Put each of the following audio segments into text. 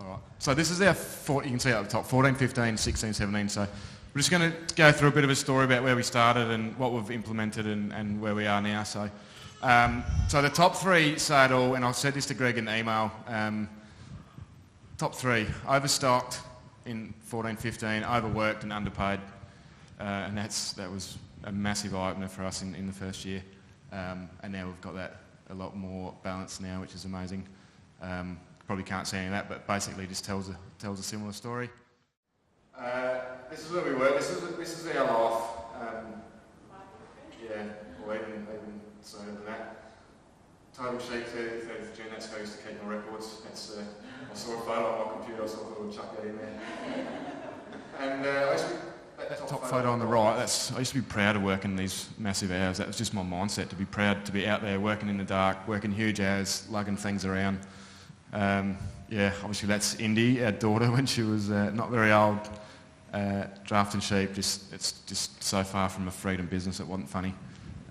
All right. So this is our, you can see at the top, 14, 15, 16, 17. So we're just going to go through a bit of a story about where we started and what we've implemented and where we are now. So the top three say it all, and I said this to Greg in the email. Top three, overstocked in 14, 15, overworked and underpaid. And that was a massive eye-opener for us in the first year. And now we've got that a lot more balanced now, which is amazing. Probably can't see any of that, but basically just tells a similar story. This is where we were. This is our life. Or even sooner than that. Total sheep 30th of June. That's how I used to keep my records. That's I saw a photo on my computer, so I thought I would chuck that in there. And that top photo on the right. I used to be proud of working these massive hours. That was just my mindset, to be proud to be out there working in the dark, working huge hours, lugging things around. Obviously that's Indy, our daughter, when she was not very old, drafting sheep. It's just so far from a freedom business, it wasn't funny.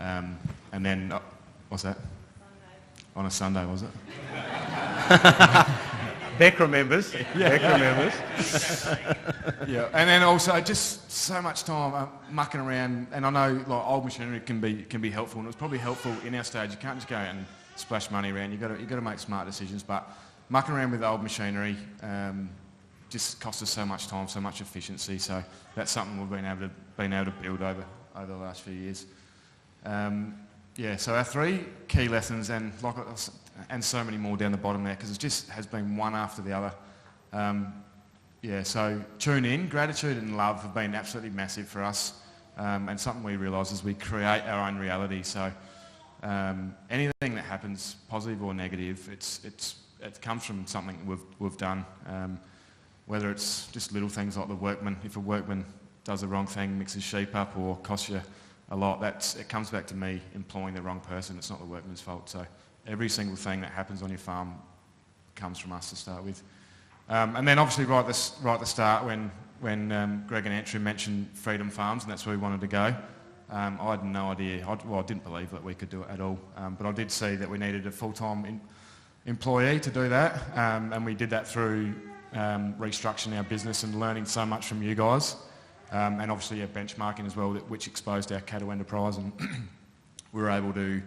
And then, what's that? Sunday. On a Sunday, was it? Beck remembers. Beck remembers. Yeah, and then also just so much time mucking around. And I know like old machinery can be helpful, and it was probably helpful in our stage. You can't just go out and splash money around. You got to make smart decisions. But mucking around with old machinery just costs us so much time, so much efficiency. So that's something we've been able to build over the last few years. So our three key lessons, and so many more down the bottom there, because it just has been one after the other. So tune in. Gratitude and love have been absolutely massive for us, and something we realise is we create our own reality. So anything that happens, positive or negative, it comes from something we've done. Whether it's just little things like the workman. If a workman does the wrong thing, mixes sheep up, or costs you a lot, it comes back to me employing the wrong person. It's not the workman's fault. So every single thing that happens on your farm comes from us to start with. And then obviously right at the start when Greg and Andrew mentioned Freedom Farms, and that's where we wanted to go, I had no idea. I didn't believe that we could do it at all. But I did see that we needed a full-time employee to do that, and we did that through restructuring our business and learning so much from you guys. And obviously benchmarking as well, which exposed our cattle enterprise, and we were able to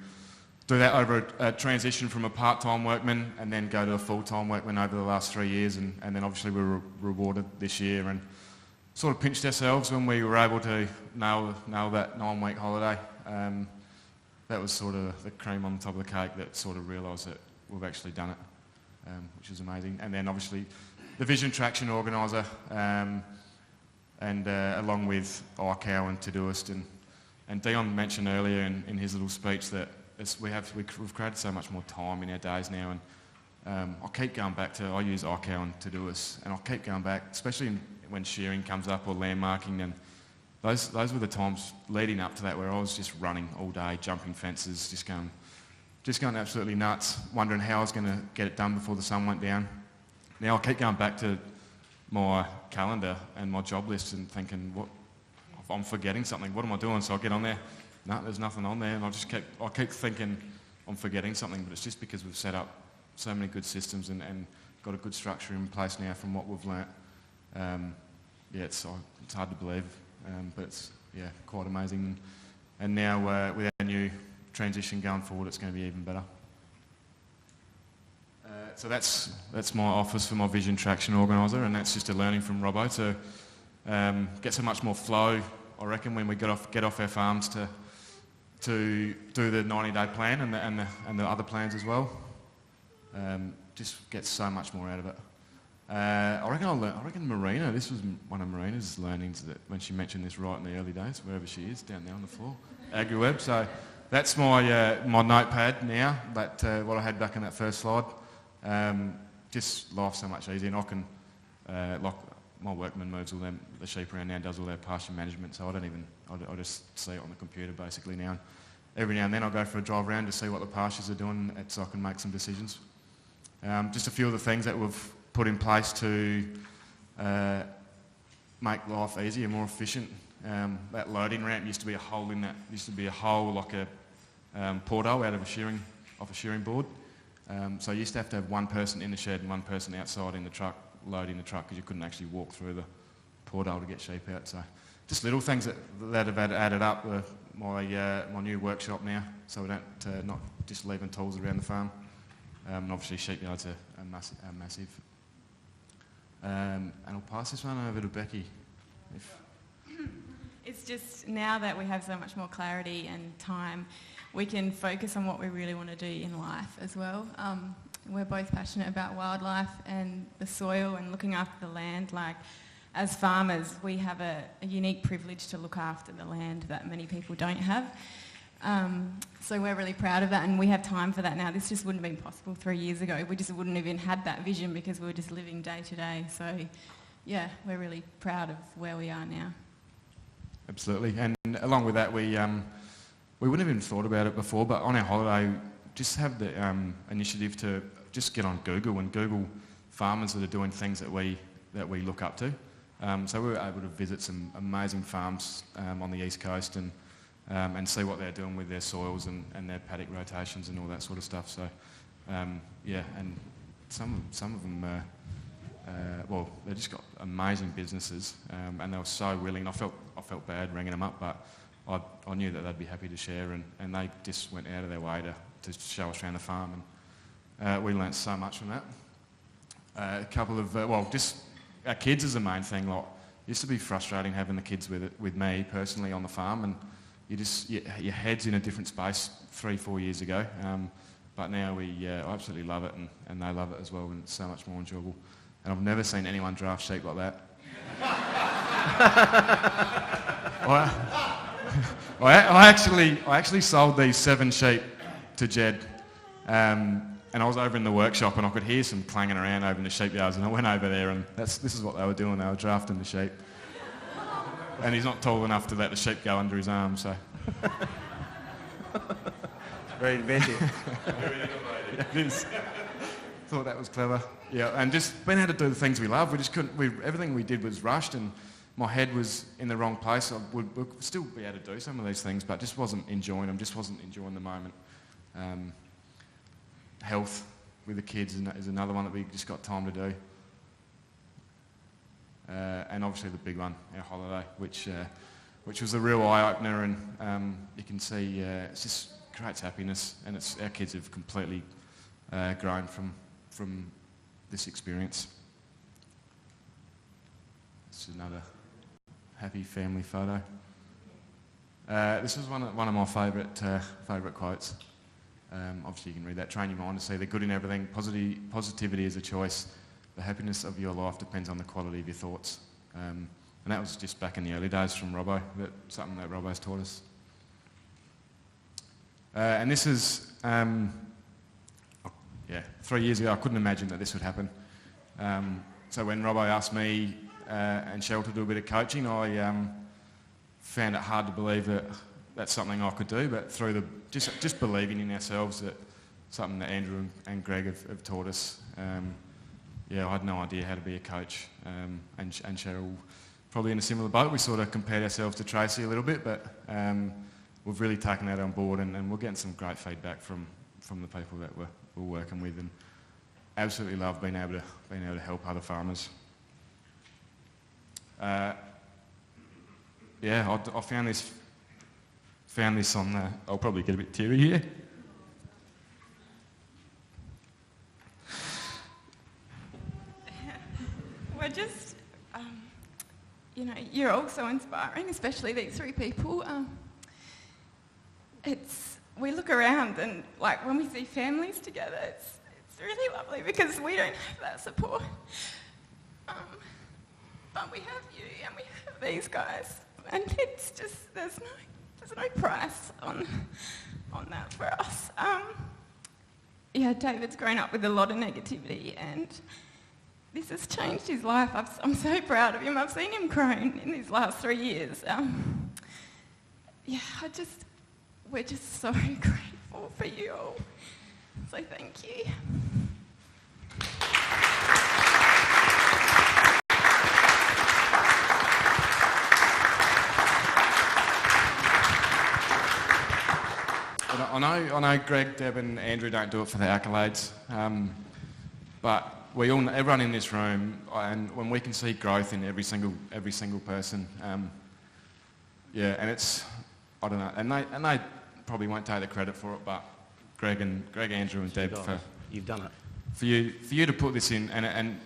do that over a transition from a part-time workman and then go to a full-time workman over the last 3 years, and then obviously we were rewarded this year and sort of pinched ourselves when we were able to nail that 9-week holiday. That was sort of the cream on top of the cake that sort of realised that we've actually done it, which is amazing. And then obviously the Vision Traction organiser, and along with iCow and Todoist, and Dion mentioned earlier in his little speech that we've created so much more time in our days now, and I keep going back to, I use iCow and Todoist, and I'll keep going back, especially when shearing comes up or landmarking, and those were the times leading up to that where I was just running all day, jumping fences, just going absolutely nuts, wondering how I was going to get it done before the sun went down. Now I keep going back to my calendar and my job list and thinking, what, if I'm forgetting something, what am I doing? So I get on there, no, there's nothing on there, and I keep thinking I'm forgetting something, but it's just because we've set up so many good systems and got a good structure in place now from what we've learnt. It's hard to believe, but it's quite amazing. And now with our new transition going forward, it's going to be even better. So that's my office for my Vision Traction organiser, and that's just a learning from Robbo to get so much more flow, I reckon, when we get off our farms to do the 90-day plan and the other plans as well. Just get so much more out of it. I reckon Marina, this was one of Marina's learnings that when she mentioned this right in the early days, wherever she is, down there on the floor, AgriWeb. So that's my notepad now, what I had back in that first slide. Just life's so much easier, and I can, like my workman moves all the sheep around now and does all their pasture management, so I just see it on the computer basically now. Every now and then I'll go for a drive around to see what the pastures are doing so I can make some decisions. Just a few of the things that we've put in place to make life easier, more efficient. That loading ramp used to be a hole in that, like a porthole out of a shearing board. So you used to have one person in the shed and one person outside in the truck loading the truck because you couldn't actually walk through the portal to get sheep out. So just little things that have added up. My new workshop now, so we don't not just leaving tools around the farm. And obviously sheepyards are massive. And I'll pass this one over to Becky. It's just now that we have so much more clarity and time, we can focus on what we really want to do in life as well. We're both passionate about wildlife and the soil and looking after the land. Like, as farmers, we have a unique privilege to look after the land that many people don't have. So we're really proud of that, and we have time for that now. This just wouldn't have been possible 3 years ago. We just wouldn't have even had that vision because we were just living day to day. So yeah, we're really proud of where we are now. Absolutely, and along with that, we wouldn't have even thought about it before, but on our holiday, just have the initiative to just get on Google and Google farmers that are doing things that we look up to. So we were able to visit some amazing farms on the east coast and see what they're doing with their soils and their paddock rotations and all that sort of stuff. So yeah, and some of them, well, they just got amazing businesses, and they were so willing. I felt bad ringing them up, but I knew that they'd be happy to share, and they just went out of their way to show us around the farm, and we learnt so much from that. A couple of, just our kids is the main thing. Like, it used to be frustrating having the kids with me personally on the farm, and your head's in a different space 3-4 years ago. But now I absolutely love it, and they love it as well, and it's so much more enjoyable. And I've never seen anyone draft sheep like that. I actually sold these 7 sheep to Jed, and I was over in the workshop and I could hear some clanging around over in the sheep yards, and I went over there, and this is what they were doing. They were drafting the sheep, and he's not tall enough to let the sheep go under his arm, so. Very inventive. Yeah, it is. Thought that was clever. Yeah, and just being able to do the things we love. We just couldn't. Everything we did was rushed, and my head was in the wrong place. I would still be able to do some of these things, but just wasn't enjoying them. Just wasn't enjoying the moment. Health with the kids is another one that we just got time to do. And obviously the big one, our holiday, which was a real eye opener, and you can see it's just creates happiness, and our kids have completely grown from this experience. This is another happy family photo. This is one of my favourite quotes. Obviously you can read that. Train your mind to see the good in everything. Positivity is a choice. The happiness of your life depends on the quality of your thoughts. And that was just back in the early days from Robbo, something that Robbo's taught us. And this is, 3 years ago I couldn't imagine that this would happen. So when Robbo asked me and Cheryl to do a bit of coaching, I found it hard to believe that that's something I could do, but through just believing in ourselves, that something that Andrew and Greg have taught us. I had no idea how to be a coach, and Cheryl probably in a similar boat. We sort of compared ourselves to Tracy a little bit, but we've really taken that on board, and we're getting some great feedback from the people that we're working with, and absolutely love being able to help other farmers. I found this on. I'll probably get a bit teary here. We're just, you're all so inspiring, especially these 3 people. We look around and, like, when we see families together, it's really lovely because we don't have that support. But we have you and we have these guys, and it's just, there's no price on that for us. David's grown up with a lot of negativity, and this has changed his life. I'm so proud of him. I've seen him grown in these last 3 years. We're just so grateful for you all. So thank you. I know Greg, Deb and Andrew don't do it for the accolades, but everyone in this room, and when we can see growth in every single person, and it's, I don't know, and they probably won't take the credit for it, but Greg, Andrew, and Deb, You've done it. for you to put this in, and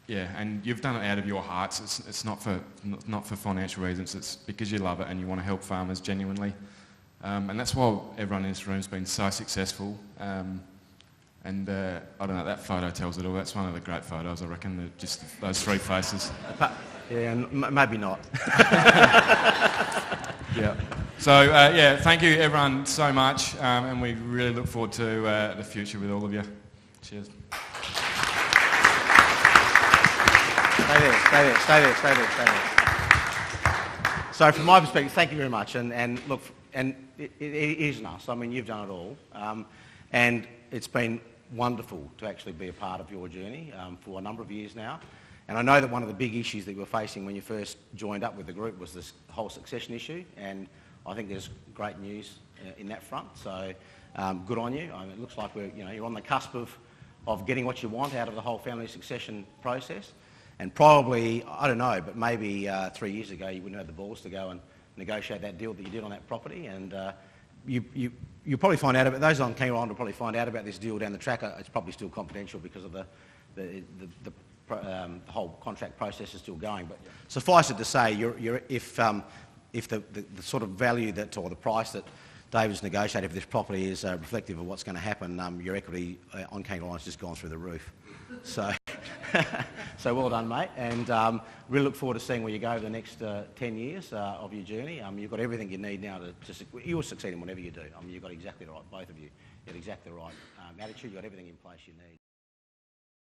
you've done it out of your hearts. It's not for financial reasons. It's because you love it and you want to help farmers genuinely, and that's why everyone in this room's been so successful. And I don't know, that photo tells it all. That's one of the great photos, I reckon, just those three faces. Yeah, and maybe not. Yeah. So, thank you everyone so much, and we really look forward to the future with all of you. Cheers. Stay there. So from my perspective, thank you very much. And look, and it isn't us. I mean, you've done it all. And it's been wonderful to actually be a part of your journey for a number of years now. And I know that one of the big issues that you were facing when you first joined up with the group was this whole succession issue. And I think there's great news in that front. So good on you. I mean, it looks like you're on the cusp of getting what you want out of the whole family succession process. And probably, I don't know, but maybe 3 years ago you wouldn't have the balls to go and negotiate that deal that you did on that property. And you'll probably find out about, those on Kangaroo Island will probably find out about this deal down the track. It's probably still confidential because of the whole contract process is still going. But suffice it to say, if the sort of value that, or the price that David's negotiated for this property is reflective of what's going to happen, your equity on Kangaroo Island's just gone through the roof. So, so well done, mate. And really look forward to seeing where you go over the next 10 years of your journey. You've got everything you need now you will succeed in whatever you do. You've got exactly the right, both of you. You've got exactly the right attitude. You've got everything in place you need.